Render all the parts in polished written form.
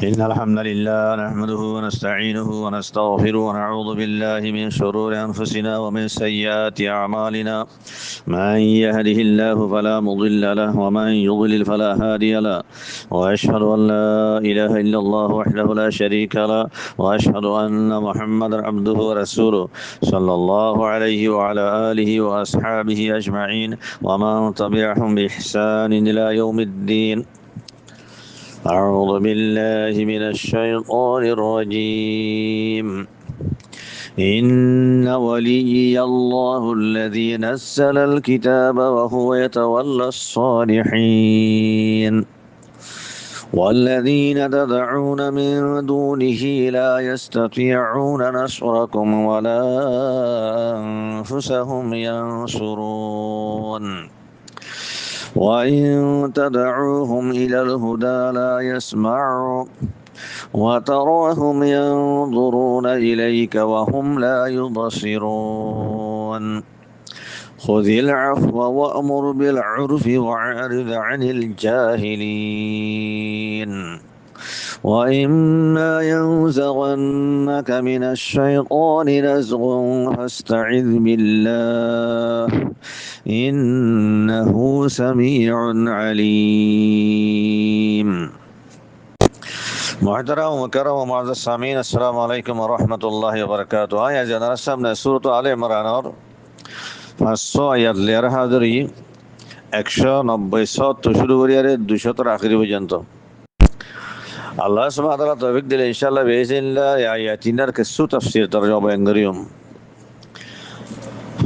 إن الحمد لله نحمده ونستعينه ونستغفره ونعوذ بالله من شرور أنفسنا ومن سيئات أعمالنا. من يهده الله فلا مضل له ومن يضلل فلا هادي له. وأشهد أن لا إله إلا الله وحده لا شريك له، وأشهد أن محمدا عبده ورسوله صلى الله عليه وعلى آله وأصحابه أجمعين ومن تبعهم بإحسان إلى يوم الدين. أعوذ بالله من الشيطان الرجيم. إن وليي الله الذي نزل الكتاب وهو يتولى الصالحين والذين تدعون من دونه لا يستطيعون نصركم ولا أنفسهم ينصرون. وإن تدعوهم إلى الهدى لا يسمعوا وتراهم ينظرون إليك وهم لا يبصرون. خذ العفو وأمر بالعرف وأعرض عن الجاهلين. وإما ينزغنك من الشيطان نزغ فاستعذ بالله إنه سميع عليم. محترم ومكرم ومعزز السامعين، السلام عليكم ورحمة الله وبركاته. آية جنرال সামনে সূরা আলে ইমরানের 500 আয়াত লেয়ার হাজারি 190 শুরু করিয়ারে 200 আখরি পর্যন্ত আল্লাহ সুবহানাহু ওয়া তাআলা তৌফিক দিলে ইনশাআল্লাহ বিইজনিল্লাহ আয়াতিনার কিছু তাফসীর তরজমা বয়ান করিম।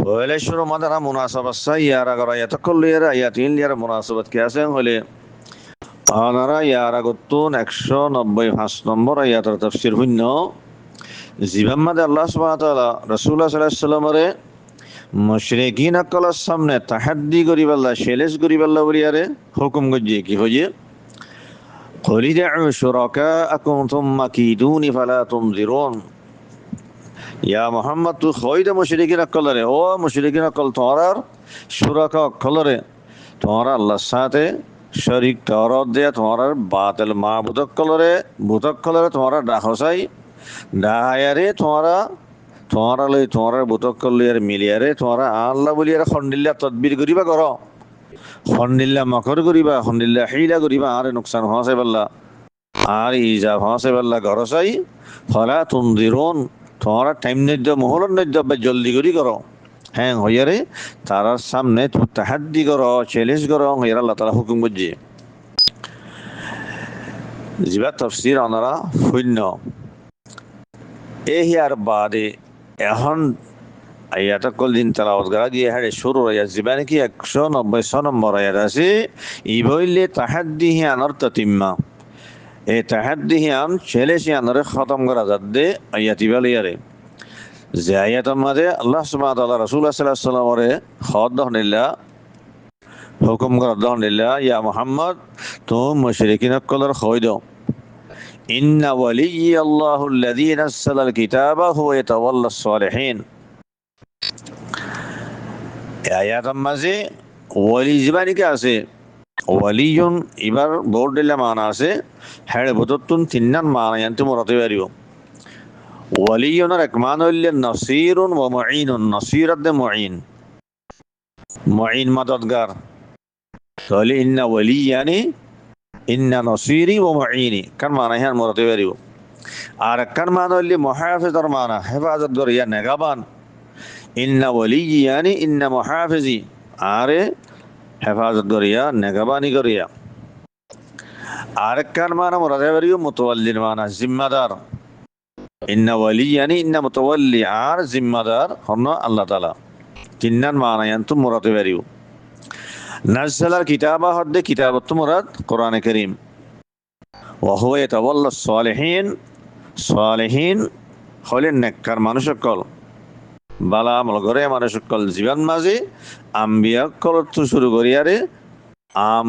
পহলে শুরু মাদারা মুনাসাবাত সাইয়ারা গরা ইয়াতাকুল লিয়ারা আয়াতিন লিয়ারা মুনাসাবাত কি আছে হলে আনারা ইয়ারা গতুন 195 নম্বর আয়াতের তাফসীর হইন্য জিবাম্মাদে আল্লাহ সুবহানাহু ওয়া তাআলা রাসূলুল্লাহ সাল্লাল্লাহু আলাইহি ওয়াসাল্লামরে মুশরিকিন আকলার সামনে তাহাদ্দি করিবাল্লাহ চ্যালেঞ্জ করিবাল্লাহ বলিয়ারে হুকুম গজিয়ে কি হইয়ে قل ادعوا شركاءكم ثم كيدوني فلا تنظرون. ইয়া মুহাম্মদ তু খয়দা মুশরিকিন আকলরে ও মুশরিকিন আকল তোরার শুরাকা আকলরে তোরা আল্লাহর সাথে শরীক তরদ দেয়া তোরার বাতিল মাবুদ আকলরে বুত আকলরে তোরা ডাহসাই ডাহায়ারে তোরা লই তোরার বুত আকলরে মিলিয়ারে তোরা আল্লাহ বলিয়ারে খন্ডিল্লা তদবির করিবা করো, খন্ডিল্লা মকর করিবা, খন্ডিল্লা হিলা করিবা, আর নুকসান হসে বল্লা আর ইজাব হসে বল্লা গরসাই ফলা তুনদিরুন তোমরা টাইম নিদ্য মহলন নিদ্য জলদি করি করো হ্যাঁ হইয়ারে তারার সামনে তাহাদ্দি করো চ্যালেঞ্জ করো হইয়ার আল্লাহ তাআলা হুকুম করছে। জিবা তাফসীর আনারা শূন্য এই আর বাদে এখন আয়াত কল দিন তেলাওয়াত করা দিয়ে হাড়ে শুরু আয়াত জিবা নাকি 190 নম্বর আয়াত আছে ই বইলে তাহাদ্দি আনার তাতিম্মা এই তাহাদ্দি আন চ্যালেঞ্জ আনারে খতম করা যাতে আয়াত ইবালিয়ারে যে আয়াতের মাঝে আল্লাহ সুবহানাহু ওয়া তাআলা রাসূলুল্লাহ সাল্লাল্লাহু আলাইহি ওয়াসাল্লামরে খদহনিল্লাহ হুকুম করদহনিল্লাহ ইয়া মুহাম্মদ তুম মুশরিকিন কলর খয় দাও ইন্না ওয়ালিয়্যি আল্লাহুল্লাযী নাযালাল কিতাবা হুয়া ইয়াতাওয়াল্লাস সালিহিন। আয়াতের মাঝে ওয়ালি জিবানিকে আছে ওয়ালিয়ুন এবার বোর্ড দিলে মানা আছে হ্যাঁ বুততুন তিন্নান মানা ইয়ান্তে মুরাতে পারিব। ওয়ালিয়ুনের এক মান হইলে নসীরুন ওয়া মুঈনুন, নসীর আদে মুঈন, মুঈন মদদগার। তাহলে ইন্না ওয়ালিয়ানি ইন্না নসীরি ওয়া মুঈনি কার মানা হ্যাঁ মুরাতে পারিব। আর কার মান হইলে মুহাফিজর মানা হেফাজত করিয়া নেগাবান, ইন্না ওয়ালিয়ানি ইন্না মুহাফিজি আরে হেফাজত করিয়া নেগাবানি করিয়া। আর কার মানা মুরাতে পারিব মুতাওয়াল্লির মানা জিম্মাদার, ইন্না ওয়ালিয়ানি ইন্না মুতাওয়াল্লি আর জিম্মাদার হন আল্লাহ তাআলা তিন্নান মানা ইয়ান্তু মুরাতে পারিব। নাযালাল কিতাবা হদ্দে কিতাবত মুরাদ কোরআনে কারীম ওয়া হুয়া ইয়াতাওয়াল্লাস সালিহিন, সালিহিন হলেন নেককার মানুষ সকল বালা আমল করে মানুষ সকল জীবন মাঝে আম্বিয়া কল তো শুরু করিয়ারে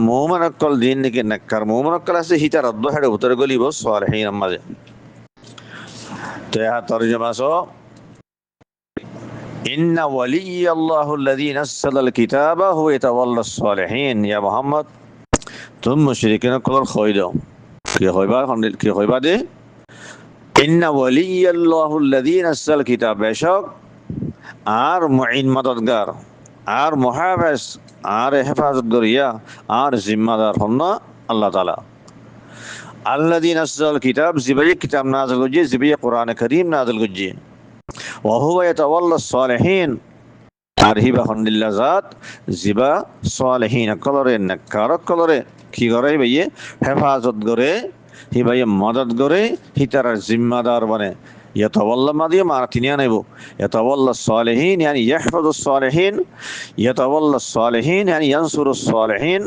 মুমিন সকল দিন নাকি নেককার মুমিন সকল আছে হিতার অর্ধ হেডে উত্তর গলিব সালিহিন মাঝে। তো ইহা তরজমা সো ইন্না ওয়ালিয়্যি আল্লাহুল্লাযী নাযালাল কিতাবা হুয়া ইয়াতাওয়াল্লাস সালিহিন। ইয়া মুহাম্মদ তুম মুশরিকিন কলর খয় দাও কি হইবা দে ইন্না ওয়ালিয়াল্লাহুল্লাযী নাযাল কিতাব, বেশক আর মুঈন মদদগার আর মুহাফিজ আর হেফাজত করিয়া আর জিম্মাদার হন আল্লাহ তাআলা। আল্লাযী নাযাল কিতাব, জিবাই কিতাব নাযিল করছে, জিবাই কোরআন কারীম নাযিল করছে। ওয়া হুয়া ইয়াতাওয়াল্লাস সালিহিন, আর হিবা হন্দিল্লা জাত জিবা সালিহিন কলরে নেককার কলরে কি করে ভাইয়ে হেফাজত করে, হি ভাইয়ে মদদ করে, হি তার জিম্মাদার বনে। ইয়াতাওয়াল্লা মাদিয়ে মারা তিনি আনাইব ইয়াতাওয়াল্লা সালিহিন ইয়ানি ইয়াহফাজুস সালিহিন, ইয়াতাওয়াল্লা সালিহিন ইয়ানি ইয়ানসুরুস সালিহিন,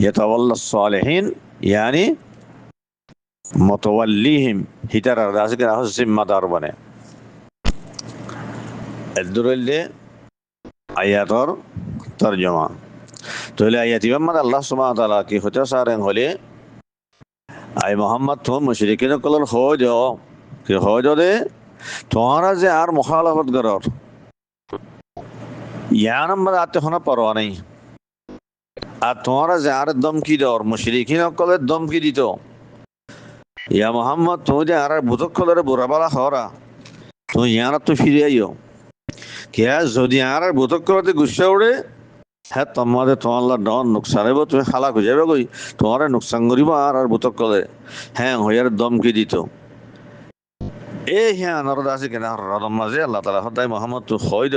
ইয়াতাওয়াল্লা সালিহিন ইয়ানি মুতাওয়াল্লিহিম, হি তার রাজকে জিম্মাদার বনে। এদুরুল্লে আয়াতর তর্জমা। তাহলে আয়াত ইমাম আল্লাহ সুবহানাহু ওয়া তাআলা কি হতে সারেন হলে আই মোহাম্মদ তো মুশরিকিন কলর হজ কি হজ দে তোমরা যে আর মুখালাফত করর ইয়া নম্বর আতে হনা পরোয়া নেই। আর তোমরা যে আর দমকি দর মুশরিকিন কলের দমকি দিত, ইয়া মোহাম্মদ তুমি যে আর বুতক কলর বুড়াবালা হরা তুমি ইয়ার তো ফিরে আইও কে যদি আর বুতক করতে গুসা উড়ে, হ্যাঁ তোমাদের তোমার ডন নুকসান হইব, তুমি খালাক হয়ে যাবে কই তোমার নুকসান করিব আর বুতক কলে হ্যাঁ হইয়ার দমকি দিত। এই হ্যাঁ নরদ আছে কেনা রদম মাঝে আল্লাহ তাআলা সদায় মোহাম্মদ তো হয় দ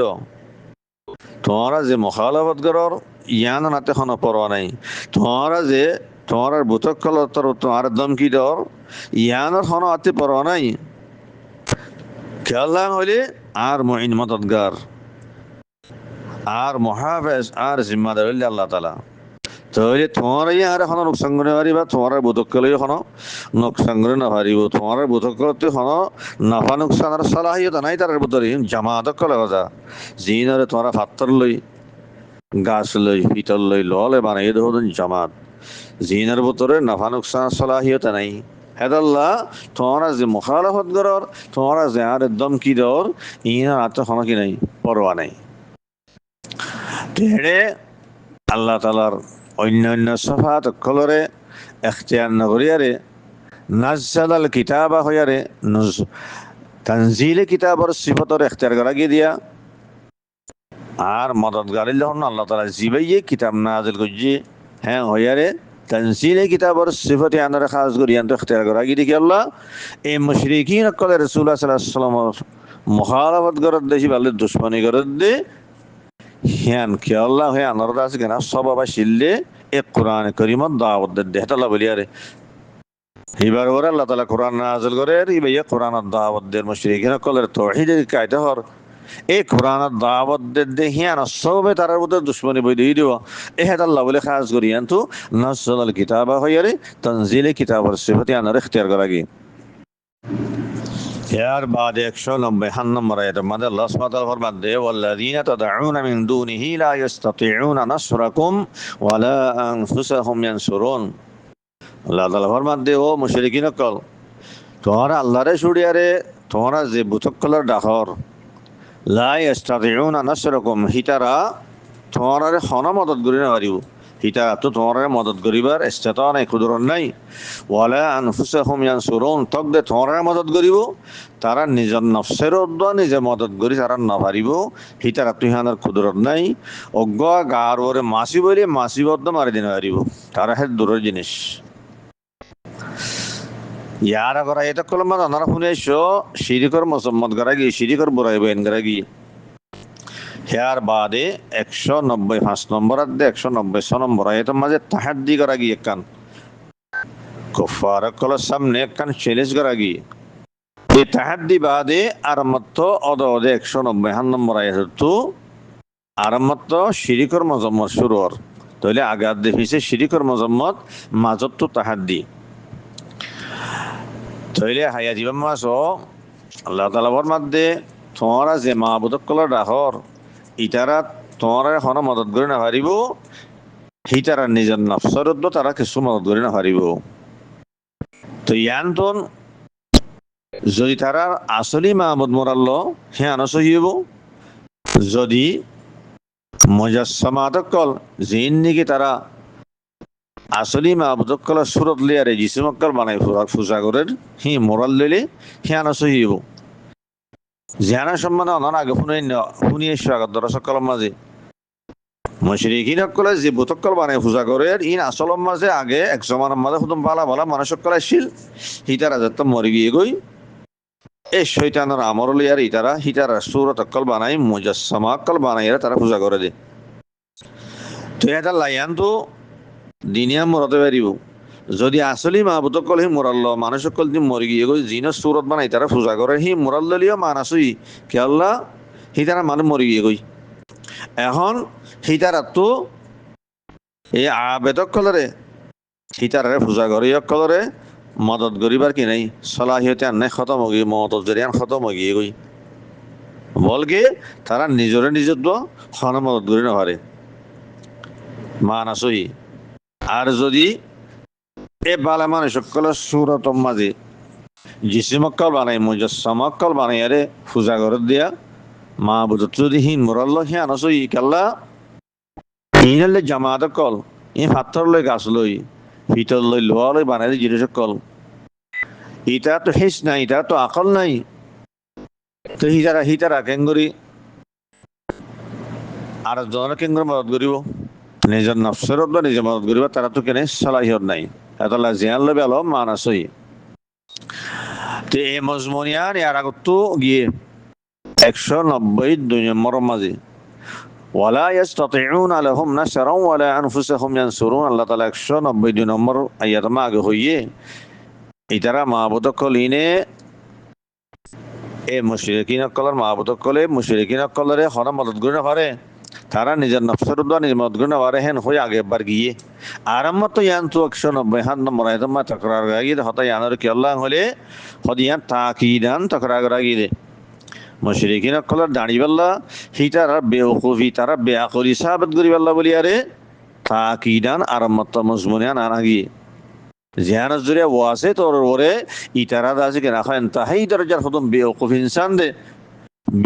তোমরা যে মুখালাফত করর ইয়ান নাতে খন পরোয়া নাই, তোমরা যে তোমার বুতক কল তোমার দমকি দর ইয়ানোর খন আতে পরোয়া নাই। খেয়াল হইলে আর মুঈন মদদগার আর মুহাফিজ আর জিম্মাদার হইলে আল্লাহ তাআলা। তাহলে তোমার আর এখন নোকসান করে পারিবা, তোমার বোধকলে এখন নোকসান করে না পারিব, তোমার বোধকলতে এখন নাফা নোকসানের সালাহিয়ত নাই তার ভিতরে জামাত কলে কথা জিনরে তোমার ফাত্তর লই গাছ লই পিতল লই ললে বানাই ধরুন জামাত জিনের ভিতরে নাফা নোকসানের সালাহিয়ত নাই। হেদাল্লাহ তোমরা যে মুখালাফত করর তোমরা যে আর দমকি দর ইনার আত্ম এখন কি নাই পরোয়া নাই। তেড়ে আল্লাহ তাআলার অন্যান্য সফাত কলরে এখতিয়ার নগরিয়ারে নাজ্জালাল কিতাবা হইয়ারে তানজিলে কিতাবর সিফতর এখতিয়ার করা গিয়ে দিয়া আর মদদগারিল হন আল্লাহ তাআলা জিবাইয়ে কিতাব নাযিল করছে, হ্যাঁ হইয়ারে তানজিলে কিতাবর সিফতে আনারে খাস করিয়ান তো এখতিয়ার করা গিয়ে দেখি আল্লাহ এই মুশরিকিন কলে রাসূলুল্লাহ সাল্লাল্লাহু আলাইহি ওয়াসাল্লামের মুখালাফত করত দেশি ভালো দুশমনী করত দে হ্যান কে আল্লাহ হ্যাঁ আনারদ আছে কেনা সব আবার শিললে এ কোরআন করিমত দাওয়াত দে হেতাল্লাহ বলিয়ারে হিবার ওরা আল্লাহ তাআলা কোরআন নাযিল করে ইবাইয়া কোরআনের দাওয়াত দে মুশরিকিন কলের তাওহীদের কায়দা হর এই কোরআনের দাওয়াত দে হ্যান সবে তারার মধ্যে দুশমনী বই দিয়ে দিব এ হেতাল্লাহ বলে খাস করিয়ান তো নাযালাল কিতাবা হইয়ারে তানজিলে কিতাবর সিফতে আনারে ইখতিয়ার করা গিয়ে यार बाद 190 নম্বর আয়াতের মধ্যে আল্লাহ সুবহানাহু ওয়া তাআলা ফরমাতে ওয়াল্লাযীনা তাদউনা মিন দুনিহি লা ইস্তাতিউনা নাসরাকুম ওয়া লা আনফুসাহুম ইয়ানসুরুন। আল্লাহ তাআলা ফরমাতে ও মুশরিকিন কল তোমরা আল্লাহরে ছুড়িয়ারে তোমরা যে বুতকলর ডাকর লা ইস্তাতিউনা নাসরাকুম হিতারা তোমরা হন মদদ করি না পারিব, হিতা তো তোমার মদত করিবার ইস্তেতা নাই কুদরত নাই। ওয়ালা আনফুসাহুম ইয়ানসুরুন তক দে তোমার মদত করিব তারা নিজের নফসের উদ্দা নিজে মদত করি তারা না পারিব, হিতার তুহানার কুদরত নাই। অজ্ঞ গার ওরে মাসি বলে মাসি বদ্ধ মারি দিন পারিব, তারা হে দূরের জিনিস। ইয়ার আগর এটা কলম আনারা শুনেছ শিরিকর মুসম্মদ করা গিয়ে শিরিকর বুড়াই বয়ান করা গিয়ে হেয়ার বাদে 195 নম্বর আদে 196 নম্বর আয়াতের মাঝে তাহাদ্দি করা গিয়ে কান কুফার কলের সামনে কান চ্যালেঞ্জ করা গিয়ে এই তাহাদ্দি বাদে আর মাত্র অদে 190 নম্বর আয়াত তো আর মাত্র শিরিকর মুসম্মদ শুরু হর তাহলে আগে আদে হিসে শিরিকর মুসম্মদ মাজত তো তাহাদ্দি তাহলে হায়া জীবন মাস আল্লাহ তাআলা ফরমাতে তোমরা যে মাবুদক কলর ডাহর ইতারা তোমার এখন মদত করে না পারিব, হিতারা নিজের নফসর তারা কিছু মদত করে না পারিব। তো ইয়ান্তন যদি তারা আসলি মাহমুদ মোরাল্ল হে আনস হইব, যদি মুজাসসামাত কল জিন নিকে তারা আসলি মাহবুদকল সুরত লিয়ারে জিসিমক্কল বানাই ফুসাগরের হি মোরাল লইলে হিয়ান সহিব জিহানা সম্মানে অনার আগে শুনিয়ে স্বাগত দর্শকল মাঝে মুশরিকিন সকলে যে বুতকল বানাই ফুসাগরের ইন আসলম মাঝে আগে এক জমানের মাঝে হুদম ভালা ভালা মানুষকল আসছিল হিতারা যত মরি গিয়ে গই এই শৈতানের আমর লিয়ার ইতারা হিতারা সুরতকল বানাই মুজাসসামাকল বানাইরা তারা পূজা করে দে তো এটা লাইয়ান তো দিনিয়া মরতে পারিব যদি আসলি মাহবুতকল হি মোরাল্ল মানুষকল দি মরি গিয়ে গই জিন সুরত বানাই তারা পূজা করে হি মোরাল্লিও মানাসুই কে আল্লাহ হিতারা মানুষ মরি গিয়ে গই এখন হিতারা তো এই আবেদকলরে হিতারে পূজা করে কলরে মদত গরিবার কি নাই সলাহিয়তে আন নাই খতম হয়ে গিয়ে মদত জরিয়ান খতম হয়ে গিয়ে গই বলকে তারা নিজরে নিজত হন মদত করি নপারে মানাসই আর যদি এ বালা মানুষ সকলের সুরত মাঝে জিসিমক্কল বানাই মুজাসসামাক্কল বানাই আরে পূজা করে দিয়া মা বুঝত যদি হিন মোরাল্ল হি আনসই কাল্লা ইনালে জামাত কল ই পাথর লই গাছ লই ভিতর লই লোহা লই বানাই জিনিস কল ইটা তো হেস নাই ইটা তো আকল নাই তো হিতারা কেঙ্গরি আর জনের কেঙ্গর মদত করিব নিজের নফসের নিজে মদত করিব তারা তো কেনে সলাহিয়ত নাই এতলা জিয়ান লবে আলো মানাসই তো এই মজমুনিয়ান ইয়ার আগত গিয়ে 190 নম্বর মাঝে ওয়ালা ইয়াস্তাতিউনা লাহুম নাসরান ওয়ালা আনফুসাহুম ইয়ানসুরুন আল্লাহ তাআলা 190 নম্বর আয়াত মা আগে হইয়ে ইতারা মাহবুদকল ইনে এ মুশরিকিন কলর মাহবুদকলে মুশরিকিন কলরে হন মদত করে না পারে তারা নিজের নফসের নিজের মদত করে না পারে হেন হয়ে আগে একবার গিয়ে আরামত তো ইয়ান তো 190 হাত নম্বর আয়াত মা তাকরার গাগিয়ে হতা ইয়ানোর কি আল্লাহ হলে হদিয়ান তাকিদান তাকরার গাগিয়ে মুশরিকিন কলর দাঁড়িবাল্লা হিতারা বেওকুফি তারা বেআকলি সাহাবত করিবাল্লা বলি আরে তাকিদান আরামত মজমুনিয়ান আনাগিয়ে জিহানাত জুড়ে ওয়াসে তোর ওরে ইতারা দাসে কেনা খান তাহাই দরজার হদম বেওকুফ ইনসান দে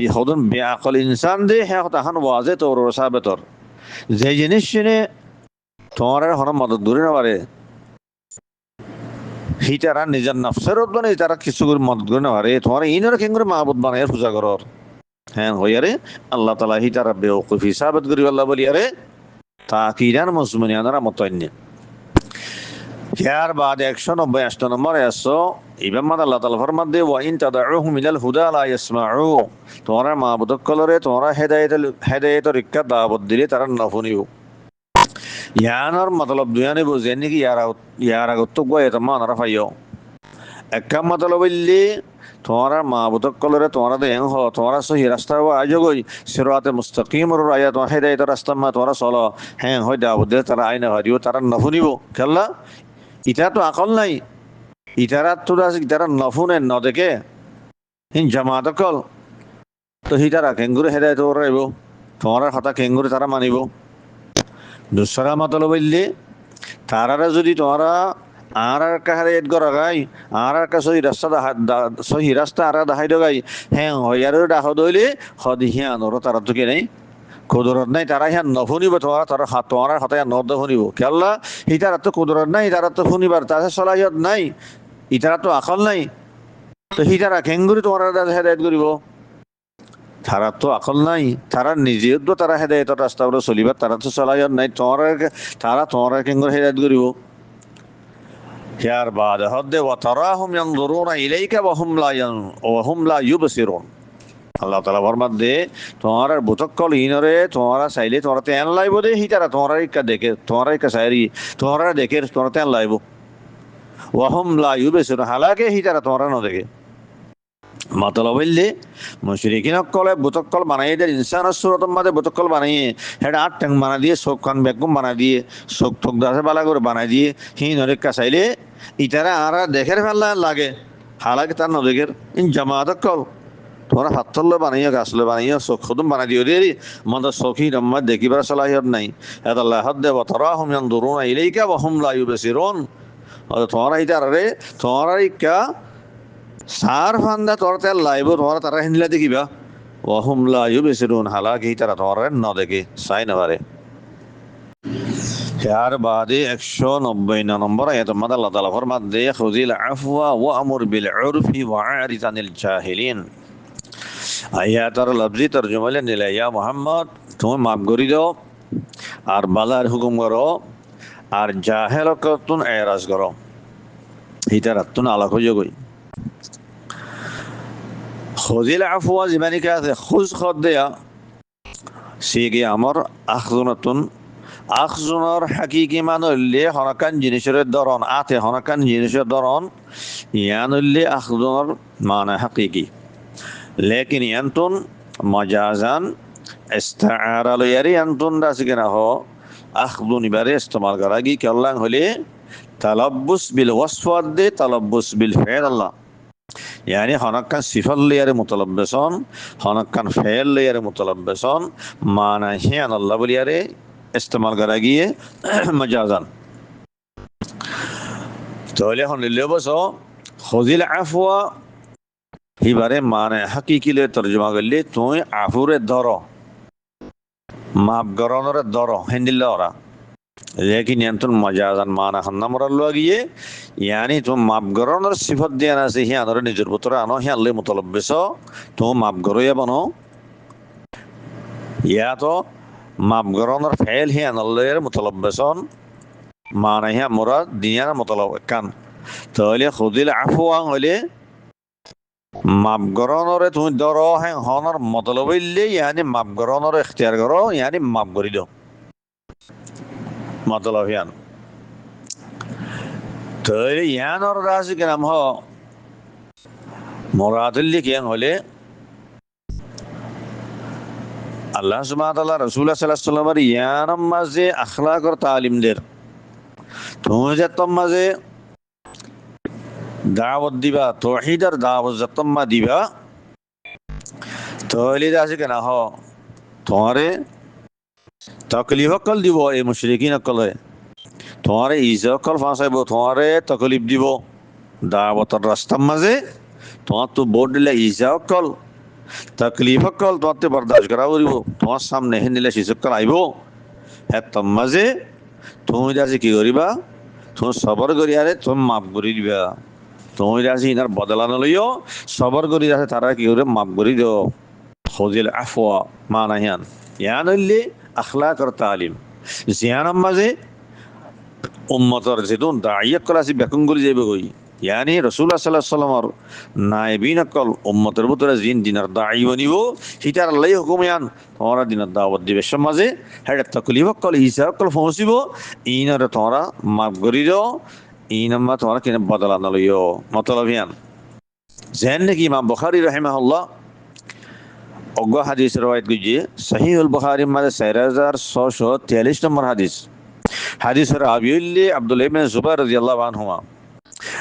হদম বেআকল ইনসান দে হ্যাঁ তাহান ওয়াজে তোর ওর সাবেতর যে জিনিস শুনে তোমার হন মদত দূরে না পারে হিতারা নিজের নফসের উদ্বানে তারা কিছু করে মদত করে না পারে তোমার ইনার কেঙ্গুরে মাহবুদ বানায় পূজা করর হ্যাঁ হইয়ারে আল্লাহ তালা হিতারা বেওকুফি সাবেত করি আল্লাহ বলি আরে তাকিদান মুসলমানিয়ানরা মতন্য ইয়ার বাদ 190 নম্বর আসো ইবাম আল্লাহ তাআলা ফরমান দে ওয়া ইন তাদউহুম ইলাল হুদা লা ইয়াসমাউ তোমরা মাবুদকলরে তোমরা হেদায়েতের ইক্কা দাওয়াত দিলে তারা না শুনিব ইয়ানোর মতলব দুয়ানে বুঝেন কি ইয়ার আগত তো গয় তো মানরা ফাইও একটা মতলব ইল্লি তোমরা মাবুদকলরে তোমরা দেন হ তোমরা সহি রাস্তা আজ গই সিরাতে মুস্তাকিমর আয়াত হেদায়েতের রাস্তা মা তোমরা চলো হ্যাঁ হয় দাওয়াত দিলে তারা আইনা হারিও তারা না শুনিব কেলা ইটা তো আকল নাই ইটারা তো আছে ইটারা নফুনে ন দেখে হিন জামাত কল তো হিটারা কেঙ্গুরে হেদায়ত রাইব তোমার কথা কেঙ্গুরে তারা মানিব দুসরা মতলব বললে তারারা যদি তোমরা আর কাহারে এড করা গাই আর কা সহি রাস্তা আর দেখাই দগাই হ্যাঁ হইয়ারও ডাক দইলে হদি হিয়া নর তারা তো কে নাই কুদরত নাই তারা হিয়া নফুনিব তারা তোমার হাতে নদ শুনিব কেল্লা ইতারা তো কুদরত নাই ইতারা তো শুনিবার তাছে সলাহিয়ত নাই ইতারা তো আকল নাই তো হিতারা কেঙ্গুরি তোমার হেদায়ত করিব তারা তো আকল নাই তারা নিজে তো তারা হেদায়তের রাস্তা চলিবার তারা তো সলাহিয়ত নাই তোমার কেঙ্গুরি হেদায়ত করিব ইয়ার বাদ হদে ওয়া তারাহুম ইয়ানজুরুনা ইলাইকা ওয়া হুম লা ইউবসিরুন আল্লাহ তাআলা ফরমান দে তোমার বুতকল ইনরে তোমারা চাইলে তোমার তেন লাইব দে হিতারা তোমার ইকা দেখে তোমার ইকা সাইরি তোমার দেখে তোমার তেন লাইব ওয়াহুম লা ইউবসিরুন হালাকে হিতারা তোমার ন দেখে মতলব হইলে মুশরিকিন কলে বুতকল বানাই দে ইনসানের সুরতের মাঝে বুতকল বানাইয়ে হেটা আট ট্যাং বানা দিয়ে চোখ খান বেগম বানা দিয়ে চোখ ঠোক দাসে বালা করে বানাই দিয়ে হিনরে ইকা চাইলে ইতারা আর দেখের ফেললা লাগে হালাকে তার ন দেখের ইন জামাত কল তোমরা হাতলে বানাইয়া গাছলে বানাইয়া চোখ খুদুম বানাই দিও রে মদের চোখি রম্মা দেখিবার সলাহিয়ত নাই এত আল্লাহ দে তারাহুম ইয়ানজুরুনা ইলাইকা ওয়া হুম লা ইউবসিরুন তোমরা ইতারে তোমরা ইকা সার ফান্দা তোরতে লাইব তোমরা তারা হিনলা দেখিবা ওয়া হুম লা ইউবসিরুন হালাকি তারা তোমরা ন দেখে চাই না পারে ইয়ার বাদে 190 নম্বর আয়াত মধ্যে আল্লাহ তাআলা ফরমাতে খুযিল আফওয়া ওয়া আমুর বিল উরফি ওয়া আরিদ আনিল জাহিলিন। আয়াতের লফজি তরজমা নিলে ইয়া মুহাম্মদ তুমি মাফ করে দাও আর বালার হুকুম করো আর জাহেলকতুন এরাজ করো। এটা রাতুন আলাক হয়ে গই খুযিল আফওয়া জিমানি কা আছে খুজ খদ দেয়া সিগে আমর আখজুনাতুন আখজুনার হাকিকি মান হইলে হনাকান জিনিসের ধরন আতে হনাকান জিনিসের ধরন ইয়ান হইলে আখজুনার মানে হাকিকি লেকিন ইয়ান্তুন মজাজান ইস্তাআরা লয়ারি ইয়ান্তুন দাসিকেনা হো আখদুন ইবারে ইস্তেমাল করাগি কেল্লাং হলে তালাব্বুস বিল ওয়াসফাদ দে তালাব্বুস বিল ফেল আল্লাহ يعني هناك صفة لير متلبسون هناك فعل لير متلبسون معنى هي أن الله بليره استعمال کراگیه مجازن تولی هن لباسو خذل عفو هی باره معنی حقیقی له ترجمه کلی توی عفو دارو মাফ গরনের দর হেন্দিল্লা ওরা লেকিন এন্তন মজাজান মানা হান্না মরাল্লো গিয়ে ইয়ানি তুমি মাফ গরনের সিফত দিয়া আছে হি আনরে নিজের ভিতরে আনো হি আল্লাহ মুতালাব্বিস তুমি মাফ গরইয়া বানো ইয়া তো মাফ গরনের ফেল হি আনল্লাহর মুতালাব্বিসন মানা হি মুরাদ দিয়ানা মুতালাব্বিকান তাহলে খুদিল আফওয়া হলে মাফ গরনরে তুমি দর হ্যাঁ হনর মতলব ইল্লে ইয়ানি মাফ গরনর ইখতিয়ার করো ইয়ানি মাফ করি দাও মতলব ইয়ান তাহলে ইয়ানর রাজি কেরাম হ মুরাদুল্লি কিয়ান হলে আল্লাহ সুবহানাহু ওয়া তাআলা রাসূলুল্লাহ সাল্লাল্লাহু আলাইহি ওয়াসাল্লামের ইয়ানম মাঝে আখলাকর তালিমদের তুমি যে তোম মাঝে দাওয়াত দিবা তাওহীদের দাওয়াত যতম্মা দিবা তাহলে আছে কেন হ তোমারে তকলিফ কল দিব এই মুশরিকিন কলে তোমারে ইজা কল ফাঁসাইব তোমারে তকলিফ দিব দাওয়াতের রাস্তার মাঝে তোমার তো বোর্ড দিলে ইজা কল তকলিফ কল তোমাতে বরদাস্ত করা করিব তোমার সামনে হেনিলে শিশকল আইব হ্যাঁ তোর মাঝে তুমি আছে কি করিবা তুমি সবর করি আরে তুমি মাফ করে দিবা তুমি আছে ইনার বদলানো লইও সবর করি আছে তারা কি করে মাফ করে দিও খুযিল আফওয়া মানা ইয়ান ইয়ান হইলে আখলাকর তালিম জিয়ানার মাঝে উম্মতর যেতুন দাইয়াত কল আছে বেকুন করে যাইবে কই ইয়ানি রাসূলুল্লাহ সাল্লাল্লাহু আলাইহি ওয়াসাল্লামর নায়েবিন কল উম্মতের ভিতরে জিন দিনার দাঈ বনিব হিটার আল্লাহ হুকুম ইয়ান তোমরা দিনার দাওয়াত দিবে সমাজে হেড তাকলিফ কল হিসাব কল পৌঁছিব ইনার তোমরা মাফ করে দিও ইনাম্মা তোমরা কিনে বদলানো লইও মতলব ইয়ান যেন নাকি ইমাম বুখারী রাহিমাহুল্লাহ অজ্ঞ হাদিস রওয়ায়াত গুজি সহিহুল বুখারী মাঝে 4643 নম্বর হাদিস حديث راوي عبد الله بن الزبير رضي الله عنهما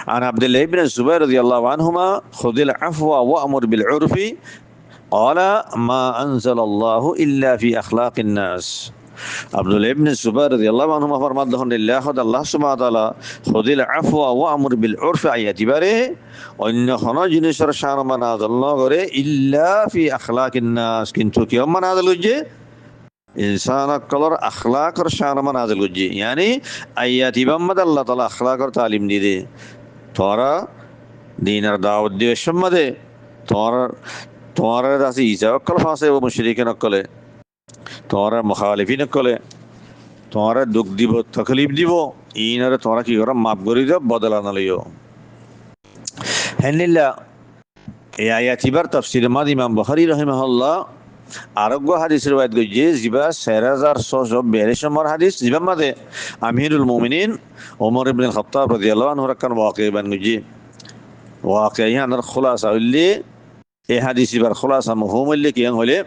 عن عبد الله بن الزبير رضي الله عنهما خذ العفو وأمر بالعرف قال ما أنزل الله إلا في أخلاق الناس عبد الله بن الزبير رضي الله عنهما فرماد لهم لله خد الله سبحانه وتعالى خذ العفو وأمر بالعرف آيات بره وإن خنا جنس شان من نازل الله غير إلا في أخلاق الناس كنتو كيوم من نازل وجه इंसान कलर अखलाक और शान नाजिल गुज्जी यानी आयाती बम्मद अल्लाह ताला अखलाक और तालीम दी दे तोरा दीनर दावत दे शम्मदे तोरा तोरा दासी ईसा कल फासे वो मुशरिक न कले तोरा मुखालिफी न कले तोरा दुख দিব तकलीफ দিব ইনার তোরা কি করা মাফ করে দাও বদলা না লইও হেনিল্লা এই আয়াতিবার তাফসীর মাদি ইমাম বুখারী রাহিমাহুল্লাহ আরোগ্য হাদিস রিওয়ায়াত গইছে জিবা 4642 নম্বর হাদিস জিবা মাদে আমিরুল মুমিনিন ওমর ইবনে খাত্তাব রাদিয়াল্লাহু আনহু রাকান ওয়াকিয়া বান গইছে ওয়াকিয়া ইয়ানার খুলাসা হইলে এই হাদিস বার খুলাসা মফহুম হইলে কি হইলে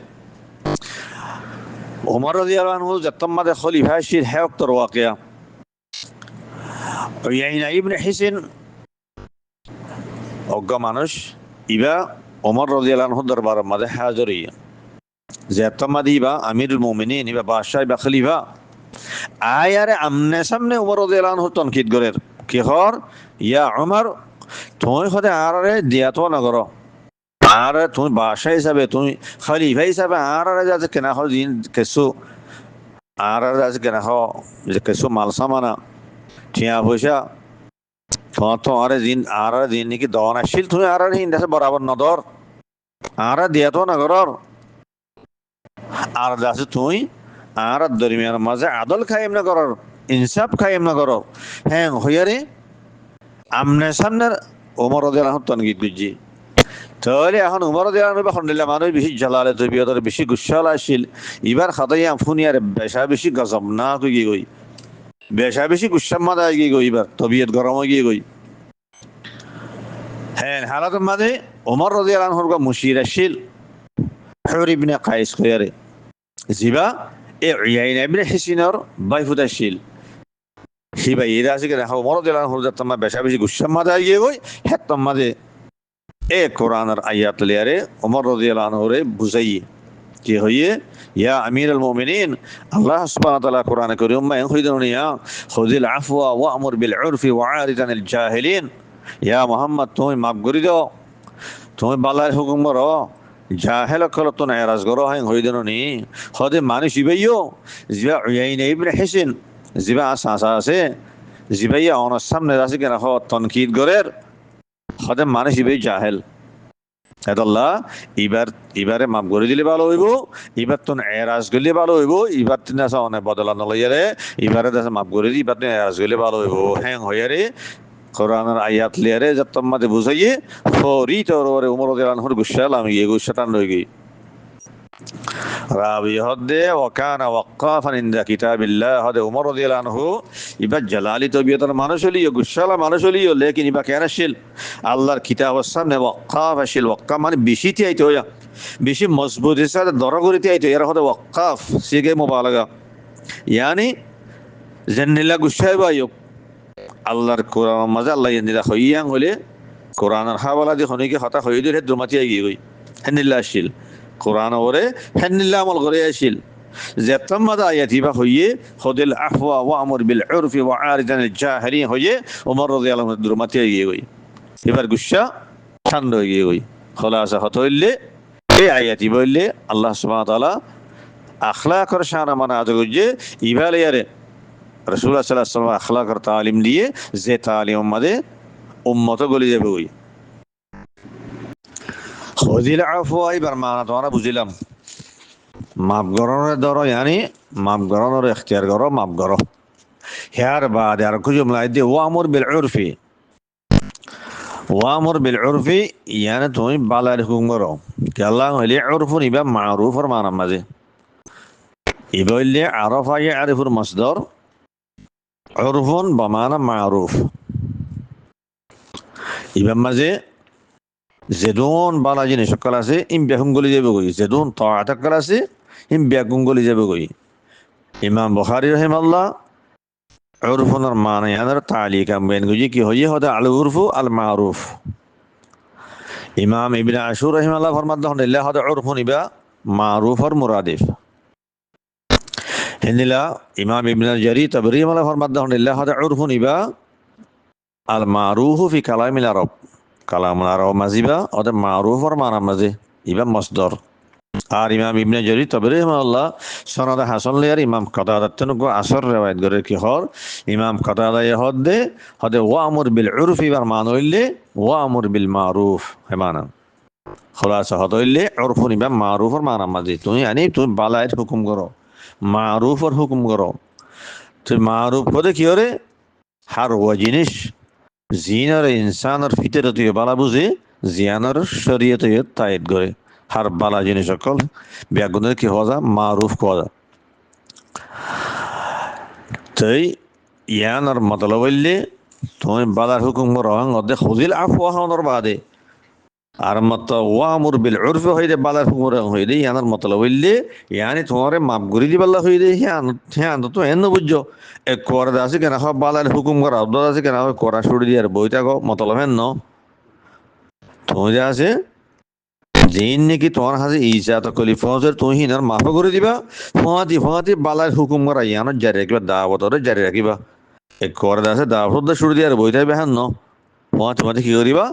ওমর রাদিয়াল্লাহু আনহু যতম মাদে খলিফা শির হায়াতর ওয়াকিয়া ইয়াইনা ইবনে হিসন অজ্ঞ মানুষ ইবা ওমর রাদিয়াল্লাহু আনহু দরবার মাদে হাজরিয়া ज़ैतमदीबा अमीरुल मोमिनीन इबा बादशाह इबा खलीफा आयारे आमने सामने उमर रादियाल्लाहु अन्हु तनकीद गरेर कि हर या उमर तुम खदे आरे दिया तो ना करो आरे तुम बादशाह हिसाबे तुम खलीफा हिसाबे आरे जाते केना हल दिन केसु আর আছে কেন যে কিছু মাল সামানা ঠিয়া পয়সা তোমার দিন আর দিন নাকি দন আসছিল তুমি আর হিন্দাসে বরাবর নদর আর দিয়া তো না ঘর আর আছে তুই আর দরমিয়ার মাঝে আদল খাইম না করর ইনসাফ খাইম না করর হ্যাঁ হইয়ারে আমনে সামনে ওমর রাদিয়াল্লাহু আনহু তনগিদ গুজি তাহলে এখন উমর রাদিয়াল্লাহু আনহু আলহামদুলিল্লাহ মানুষ বেশি জালালে তবিয়তের বেশি গুসাল আসিল এবার খাতাই ফুনিয়ার বেশা বেশি গজব না তুই কি কই বেশা বেশি গুসাম মাদা গিয়ে গই এবার তবিয়ত গরম গিয়ে গই হ্যাঁ হালাতের মাঝে উমর রাদিয়াল্লাহু আনহুর মুশির আসিল হুর ইবনে কাইস কয়ারে জিবা এ উয়াইনা ইবনে হিসিনর বাইফুত আসিল হিবা ইরা আছে কেন উমর রাদিয়াল্লাহু আনহুর জাতমা বেশা বেশি গুসাম মাদা গিয়ে গই হেতম মাঝে এ কোরআনের আয়াত লিয়ারে উমর রাদিয়াল্লাহু আনহু রে বুঝাই কি হইয়ে ইয়া আমিরুল মুমিনিন আল্লাহ সুবহানাহু ওয়া তাআলা কোরআনে কারীম মা হইদনিয়া খুযিল আফওয়া ওয়া আমর বিল উরফি ওয়া আরিদানিল জাহিলিন ইয়া মুহাম্মদ তুমি মাফ করে দাও তুমি বালার হুকুম করো জাহেল কল তো নারাজ করো হাই হইদনি হদে মানুষ ইবাইও জিবা উয়াইনা ইবনে হিসিন জিবা আসা আছে জিবাইয়া অনার সামনে আছে কেন তনকিদ গরের হদে মানুষ ইবাই জাহেল আল্লাহ এবারে মাফ করে দিলে ভালো হইব এবার তো এরাজ গেলে ভালো হইব এবার তিন আসা অনেক বদলা নলইয়ারে এবারে দেশে মাফ করে দিই এবার তুমি এরাজ গেলে ভালো হইব হ্যাঁ হইয়ারে কোরআনের আয়াত লিয়ারে যত মাঝে বুঝাইয়ে ফরি তোর উমর রাদিয়াল্লাহু আনহুর গুসাল আমি এই গুসাটা লই গই রাবি হদে ওয়াকানা ওয়াক্কাফান ইনদা কিতাবিল্লাহ হদে উমর রাদিয়াল্লাহু আনহু ইবা জালালি তবিয়তের মানুষ হলিও গুসালা মানুষ হলিও লেকিন ইবা কেন আসিল আল্লাহর কিতাবের সামনে ওয়াক্কাফ আসিল ওয়াক্কাফ মানে বেশি আইতে হইয়া বেশি মজবুত হিসাবে দরগরিতে আইতে এরা হদে ওয়াক্কাফ সিগে মুবালাগা ইয়ানি জেন্নিলা গুসাই বাইও আল্লাহর কোরআন মাঝে আল্লাহ ইন্দিরা হইয়াং হলে কোরআনের হাওয়ালা দি হনিকে হতা হই দিলে দুমাতি গিয়ে গই হেনিল্লা আসিল কোরআন ওরে হেনিল্লা আমল করে আসিল যেতম মাদা আয়াতি বা হইয়ে হদিল আফওয়া ওয়া আমর বিল উরফি ওয়া আরিদানিল জাহিলিন হইয়ে ওমর রাদিয়াল্লাহু আনহু দুমাতি গিয়ে গই এবার গুসা ঠান্ডা হয়ে গিয়ে গই খলাসা হত হইলে এই আয়াতি বললে আল্লাহ সুবহানাহু ওয়া তাআলা আখলাকর শানা মানা আজ গজে ইভালিয়ারে রাসূলুল্লাহ সাল্লাল্লাহু আলাইহি ওয়াসাল্লাম আখলাকর তালিম দিয়ে যে তালিম মাদে উম্মত গলি যাবে ওই খুযিল আফওয়া এবার মানা তো আমরা বুঝিলাম মাফ গরনের ধরো ইয়ানি মাফ গরনের ইখতিয়ার করো মাফ করো হেয়ার বাদ আর কুজুমলা দিয়ে ওয়ামুর বিল উরফি ওয়ামুর বিল উরফি ইয়ানি তুমি বালার হুকুম করো আল্লাহ হইলে উরফুন ইবা মারুফর মানা মাঝে ইবা হইলে আরাফা ইয়ারিফুর মাসদার উরফুন বমানা মারুফ ইবা মাঝে জেদুন বালা জিনিস সকল আছে ইম বেহুম গলি যাবে গই জেদুন তাআতাকাল আছে ইম বেগুন গলি যাবে গই ইমাম বুখারী রাহিমাহুল্লাহ উরফুনের মানে ইয়াদের তালিকা বেন গুজি কি হইয়ে হদা আল উরফু আল মারুফ ইমাম ইবনে আশুর রাহিমাহুল্লাহ ফরমাতে হদা হদা উরফুন ইবা মারুফ আর মুরাদিফ হিন্দিলা ইমাম ইবনে জারি তাবরি রাহিমাহুল্লাহ ফরমাতে হদা উরফুন ইবা আল মারুফ ফি কালামিল আরব কালামুল আরব মাজিবা ওদের মারুফর মানা মাঝে ইবা মসদর আর ইমাম ইবনে জারি তাবরি রাহিমাহুল্লাহ সনদ হাসান লিয়ার ইমাম কাতাদাত তনগো আসর রিওয়ায়াত করে কি হর ইমাম কাতাদা হদে হদে ওয়ামুর বিল উরফি বার মানইলে ওয়ামুর বিল মারুফ হে মানা খলাসা হদইলে উরফুন ইবা মারুফর মানা মাঝে তুমি আনি তুমি বালায়ের হুকুম করো মারুফর হুকুম করো তুই মারুফ হদে কি হরে হার ওয়া জিনিস জিনার ইনসানের ফিতরত বালা বুঝে জিয়ানার শরীয়ত তায়েদ করে হার বালা জিনিস সকল ব্যাগুনের কি হওয়া যায় মারুফ কোয়া যায় তাই ইয়ানার মতলব হইলে তুমি বালার হুকুম রং অদে খুযিল আফওয়া হওয়ার বাদে আর মত ওয়ামুর বিল উরফি হইলে বালার হুকুম রং হইলে ইয়ানার মতলব হইলে ইয়ানি তোমারে মাফ করে দিবাল্লা হইলে হ্যাঁ তো এন্ন বুঝছো এক করে আছে কেন বালার হুকুম করা অব্দ আছে কেন করা শুরু দিয়ে আর বইটা গো মতলব হেন তুমি যে আছে যেইন নাকি তোমার হাতে ইজাত কলি ফজর তুমি হিনার মাফ করে দিবা ফহাতি বালার হুকুম করা ইয়ানোর জারি রাখিবা দাওয়াত জারি রাখিবা এক করে আছে দাওয়াত শুরু দিয়ে আর বইটা বেহান তোমাতে কি করিবা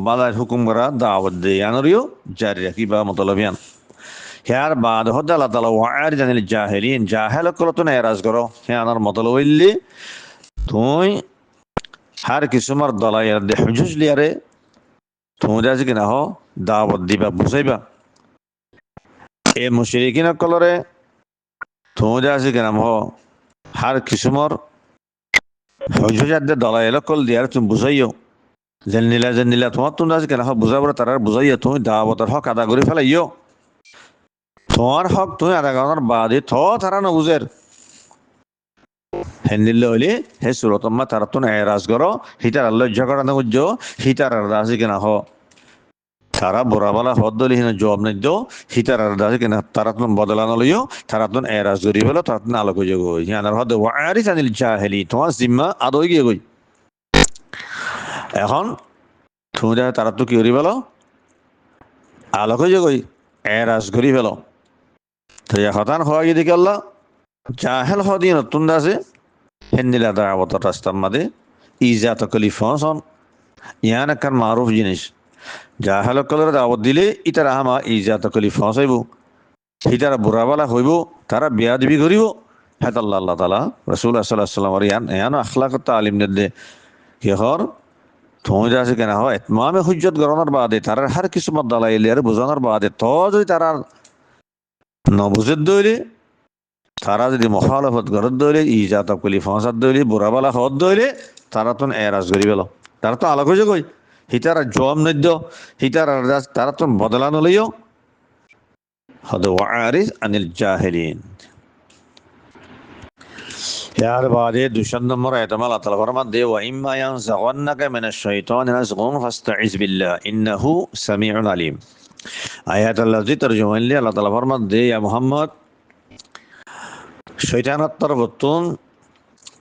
বালার হুকুম করা দাওয়াত দিয়ে ইয়ানোরিও জারি রাখিবা মতলব ইয়ান হ্যার বাদ হদ্দে আল্লাহ তালা ওয়ার জানিল জাহেলিন জাহেল কলতো এরাজ করো হ্যাঁ আনার মতল হইলি তুই হার কিছুমার দলাইয়ার দে হুজুজ লিয়ারে তুমি আছে কিনা হ দাওয়াত দিবা বুঝাইবা এ মুশরিকিন কলরে তুমি আছে কিনা হ হার কিছুমার হুজুজার দে দলাইয়ার কল দিয়ার তুমি বুঝাইও যেন নিলা তোমার তুমি আছে কিনা হ বুঝাবার তার বুঝাইয়া তুমি দাওয়াতের হক আদা করে ফেলাইও তোমার হক তুমি আদা করার বাদে তারা নবুঝের হেন্দিল্লে হইলে হে সুরতম্মা তারা তো এরাজ করো হিটার আল্লাহ ঝগড়া না বুঝছো হিটার আর দাসি কিনা হ তারা বরাবলা হদ দলি হিনা জবাব নাই দো হিটার আর দাসি কিনা তারা তুন বদলানো লইও তারা তুন এরাজ করি ফেলো তারা তুন আলোক হয়ে গই হিয়ানার হদ ওয়ারি জানিল জাহেলি তোমার জিম্মা আদৌ গিয়ে গই এখন তুমি দেখো তারা তো কি করি ফেলো আলোক হয়ে গই এরাজ করি ফেলো তো হতান হওয়া গিয়ে দেখি আল্লাহ জাহেল হদিন নতুন দাসে হেন্দিলা দাওয়াতের রাস্তার মাঝে ইজাত কলি ফসন ইয়ান একখান মারুফ জিনিস জাহাল কলের দাওয়াত দিলে ইতারা হামা ইজাত কলি ফসাইব হিতারা বুড়াবালা হইব তারা বিয়া দিবি করিব হেত আল্লাহ আল্লাহ তালা রসুল সাল্লাম ইয়ান আখলাক তালিম দে কিহর তুমি আছে কেনা হয় এতমামে হুজ্জত গরণের বাদে তারা হার কিছু মত দালাইলে আর বোঝানোর বাদে তো যদি তারা নবুজের দইলে তারা যদি মহালফত ঘরত দইলে ইজাত কলি ফসাদ দইলে বুড়াবালা হদ দইলে তারা তো এরাজ করি পেল তারা তো আলাক হয়ে কই হিতারা জবাব নদ্য হিতার তারা তো বদলানো লইও হদ ওয়ারিস আনিল জাহিলিন ইয়ার বাদে 2 নম্বর আয়াত আল্লাহ তাআলা ফরমান দে ওয়া ইম্মা ইয়ানজাগান্নাকা মিনাশ শাইতানি নাজগুন ফাস্তাইজ বিল্লাহ ইন্নাহু সামিউন আলিম আয়াত আল্লাহ জি তরজমা করলে আল্লাহ তাআলা ফরমান দে ইয়া মুহাম্মদ শয়তানের তরফতুন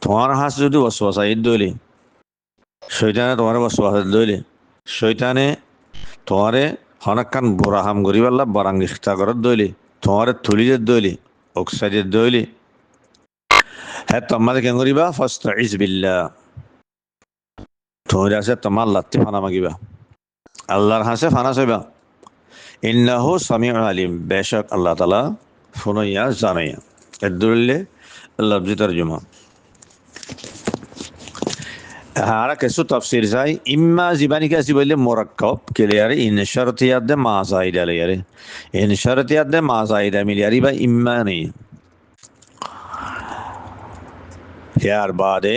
তোমার হাস যদি ওয়াসওয়াসা দইলে শয়তানে তোমার ওয়াসওয়াসা দইলে শয়তানে তোমারে হনাক্কান বুড়াহাম গরিবাল্লা বারাং ইখতা করার দইলে তোমারে থুলিদের দইলে অক্সাইডের দইলে হ্যাঁ তোমাদের কেন করিবা ফাস্তাইজ বিল্লাহ তোমার আছে তোমার লাত্তি ফানা মাগিবা আল্লাহর হাসে ফানা চাইবা ইন্নাহু সামিউন আলিম বেশক আল্লাহ তাআলা শুনাইয়া জানাইয়া এর দলিলে লফজি তরজমা আর কিছু তাফসীর চাই ইম্মা জীবানিকা বললে মুরাক্কাব ক্লিয়ার ইন শরতিয়াত দে মা যায়দা লিয়ারে ইন শরতিয়াত দে মা যায়দা মিলিয়ারি বা ইম্মা নেই ইয়ার বাদে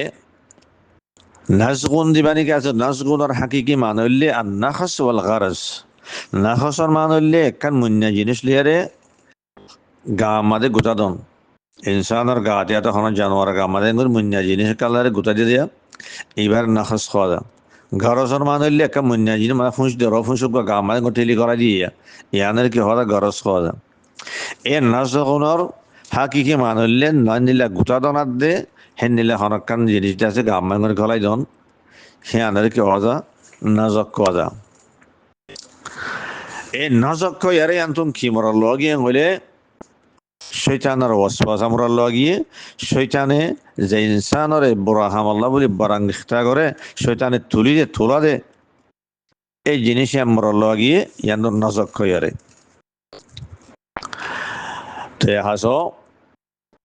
নাজগুন জীবানিকা আছে নাজগুনের হাকিকি মান হইলে আর নাখস ওয়াল গারজ নাখসর মান হইলে একখান মুন্না জিনিস লিয়ারে গা মাদে গোটা দন ইনসানের গাতে তখন জানোয়ার গা মাদে মুন্না জিনিস কালারে গোটা দিয়ে দেয়া এইবার নাখস খাওয়া যা গরজের মান হইলে একটা মুন্না জিনিস মানে ফুঁস দেওয়া ফুঁসুক গা মাদে টেলি করা দিয়ে ইয়ানের কি হওয়া গরজ খাওয়া যা এ নাজগুনের হাকিকি মান হইলে নয় নিলে গোটা দনার দে হেন নিলে হনকান জিনিসটা আছে গা মাদে গলাই দন সে আনার কি হওয়া যা নাজক খাওয়া যা এই নজক ইয়ারে আনতুম কি মরার লগিয়ে হইলে শৈতানের ওয়াসওয়াসা মরার লগিয়ে শৈতানে যে ইনসানের বড় হামাল্লা বলি বারাং ইখতা করে শৈতানে তোলা দে এই জিনিস মরার লগিয়ে ইয়ানোর নজক ইয়ারে তে হাস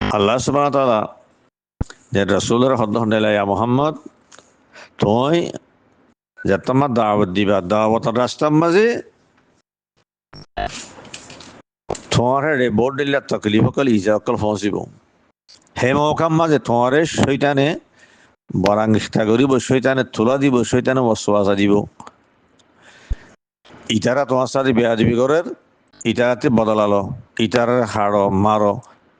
আল্লাহ সুবহানাহু ওয়া তাআলা যে রাসূলের হদ্দহন্ডেলা ইয়া মুহাম্মদ তুই যে তোমার দাওয়াত দিবা দাওয়াতের রাস্তার মাঝে তোমারে বোর্ড দিলে তকলিফ অকল ইজা অকল ফসিব হে মৌকাম মাঝে তোমারে শৈতানে বরাং ইখতা করিব শৈতানে তোলা দিব শৈতানে ওয়াসওয়াসা দিব ইটারা তোমার সাথে বেয়াদবি করে ইটারাতে বদলালো ইটারের হাড়ো মারো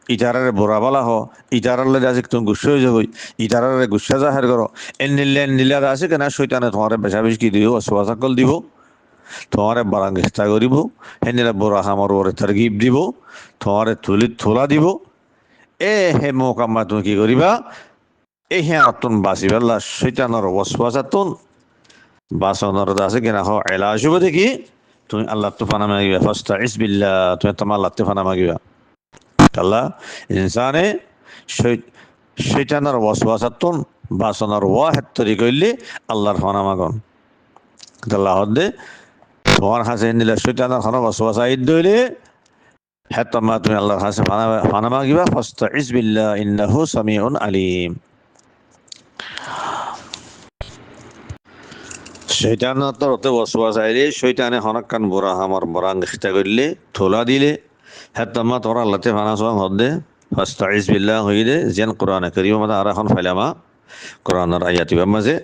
ইটারের বোরাবালা হ ইটারালে আছে তুমি গুসা হয়ে যাবো ইটারের গুসা জাহের করো এন নিলে আছে কেনা শৈতানে তোমার বেশাবেশি কি দিব ওয়াসওয়াসা কল দিব তোমারে বারাং ইখতা করিব হেনিলে বড় হামর ওরে তারগিব দিব তোমারে তোলা দিব হে মোকাম্মা তুমি কি করিবা হে আতুন বাঁচি পেলা শৈতানের ওয়াসওয়াসাতুন বাঁচানোর আছে কিনা হ এলাজ হইব দেখি তুমি আল্লাহ তো ফানা মাগিবা ফাস্তাইজ বিল্লাহ তুমি তোমার আল্লাহ ফানা মাগিবা আল্লাহ ইনসানে শৈতানের ওয়াসওয়াসাতুন বাঁচানোর ওয়াহেদ তৈরি করলে আল্লাহর ফানা মাগন আল্লাহ দে তোমার হাসে নিলে শৈতানের খানা ওয়াসওয়াসা ঈদ দইলে হ্যাঁ তোমা তুমি আল্লাহর কাছে পানা মাগিবা ফাস্তাইজ বিল্লাহ ইন্নাহু সামিউন আলিম। শৈতানতর অতে ওয়াসওয়াস আইলে শৈতানে হনকান বুড়া আমার বরাং খিতা করলে থোলা দিলে হ্যাঁ তোমা তোরা আল্লাহতে পানা সোয়াং হদে ফাস্তাইজ বিল্লাহ হইলে যেন কোরআনে করিম মাদা আর এখন ফাইলামা কোরআনের আয়াতিবার মাঝে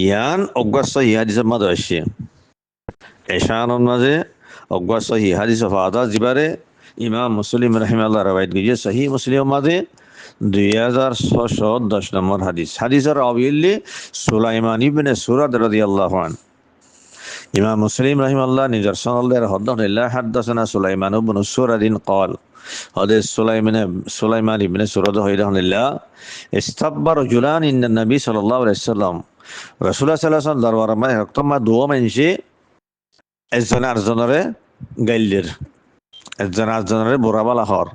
ইয়ান অগ্বাস ইহাদিসের মাঝে আসছে এশানোর মাঝে অগ্বাস ইহাদিস ফাদা জিবারে ইমাম মুসলিম রহিমাল্লাহ রবায়ত গিয়ে সহি মুসলিম মাঝে 2610 নম্বর হাদিস হাদিসের আবিল্লি সুলাইমান ইবনে সুরাদ রাদিয়াল্লাহু আনহু ইমাম মুসলিম রহিমাল্লাহ নিজের সনদের হদ্দাহুল্লাহ হাদ্দাসানা সুলাইমান ইবনে সুরাদিন قال হাদিস সুলাইমান ইবনে সুরাদ হইদাহুল্লাহ ইস্তাব্বা রাজুলান ইন্নান নবী সাল্লাল্লাহু আলাইহি ওয়াসাল্লাম রাসূলুল্লাহ সাল্লাল্লাহু আলাইহি ওয়াসাল্লাম দরবার মা হক্তমা দুয়া মানসি একজন আরেকজনের গাইলের একজন আরেকজনের বোরাবালা হর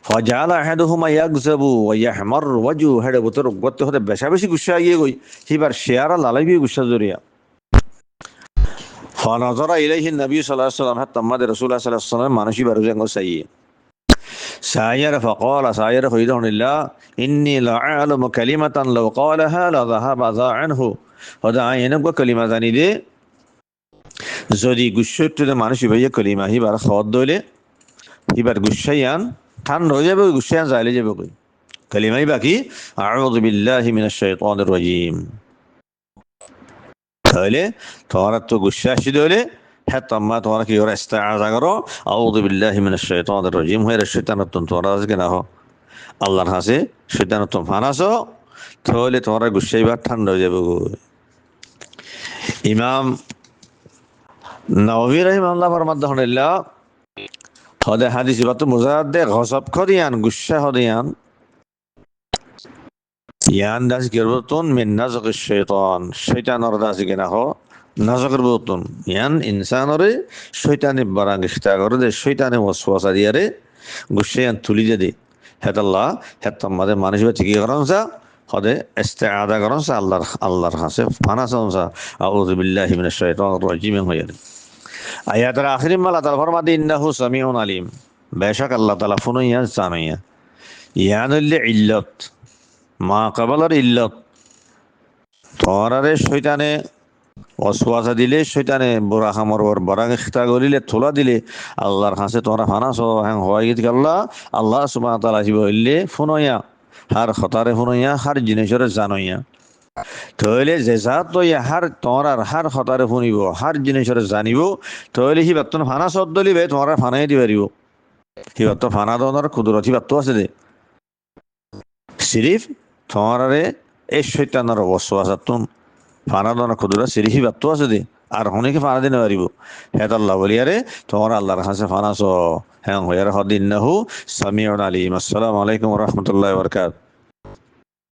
فجعل احدهما يكذب ويحمر وجهه هذا بتر قوت هذا বেশি গুসা গিয়ে গই হিবার শেয়ারা লালাবি গুসা জরিয়া فنظر اليه النبي صلى الله عليه وسلم حتى ما رسول الله صلى الله عليه وسلم মানুষই বারু জঙ্গ ساير فقال ساير خيره الله اني لا اعلم كلمه لو قالها لذهب ذا عنه هذا আইনক কলিমা জানি দে যদি গুসতে মানুষই ভাইয়া কলিমা হিবার খাওয়াত দইলে হিবার গুসাইয়ান ঠান হয়ে যাবে গুসাইয়ান যাইলে যাবে কই কালিমাই বাকি আউযু বিল্লাহি মিনাশ শাইতানির রাজিম তাহলে তোমার তো গুসা আসি দইলে হ্যাঁ তোমার তোমার কি ওরা ইস্তেআযা করো আউযু বিল্লাহি মিনাশ শাইতানির রাজিম হয়ে শয়তানের তোমরা আজকে না হো আল্লাহর কাছে শয়তানের তো ফানাসো তাহলে তোমার গুসাইবার ঠান্ডা হয়ে যাবে ইমাম নাওয়ী রাহিমাহুল্লাহ ফরমাদাহুল্লাহ হদে হাদিস বাতু মুজাদ্দে গজব করিয়ান গুসা হদিয়ান ইয়ান দাস গিরবতুন মিন নাজগিশ শাইতান শয়তানের দাস গিনা হ নাজগের বতুন ইয়ান ইনসানরে শয়তানে বারাং খিতা করে দে শয়তানে ওয়াসওয়াসা দিয়ারে গুসায়ান তুলি দে হেদাল্লাহ হেতাম্মাদে মানুষ ঠিকই করনসা হদে ইস্তেআযা করনসা আল্লাহর কাছে ফানা সনসা আউযু বিল্লাহি মিনাশ শাইতানির রাজিম হইয়ারে আয়াতের আখিরি মালা তাআলা ফরমাতে ইন্নাহু সামিউন আলিম বেশক আল্লাহ তাআলা ফুনুইয়া জানাইয়া ইয়ানুল ইল্লাত মা কাবালার ইল্লত তোরারে শয়তানে ওয়াসওয়াসা দিলে শয়তানে বুরা খামর ওর বরাগে খিতা গলিলে তোলা দিলে আল্লাহর কাছে তোরা ফানাস হ্যাঁ হয় গিয়ে আল্লাহ আল্লাহ সুবহানাহু ওয়া তাআলা আসিব হইলে ফুনুইয়া হার খতারে ফুনুইয়া হার জিনিসরে জানাইয়া তাহলে যে জাত তো হার তোরার হার খতারে শুনিব হার জিনিসরে জানিব তাহলে সি বাতন ফানা সদ দলিবে তোরা ফানাই দি পারিব সি বাত ফানা দনের কুদরতি বাত আছে দে সিরিফ তোরারে এই শয়তানের ওয়াসওয়াসাতুন ফানা দনের কুদরত সিরিফি বাত আছে দে আর হনিকে ফানা দিতে পারিব হেদ আল্লাহ বলিয়ারে তোরা আল্লাহর কাছে ফানাস হ্যাঁ হইয়ার হদিন্নাহু সামিউন আলিম। আসসালামু আলাইকুম ওয়া রাহমাতুল্লাহি ওয়া বারাকাতুহু।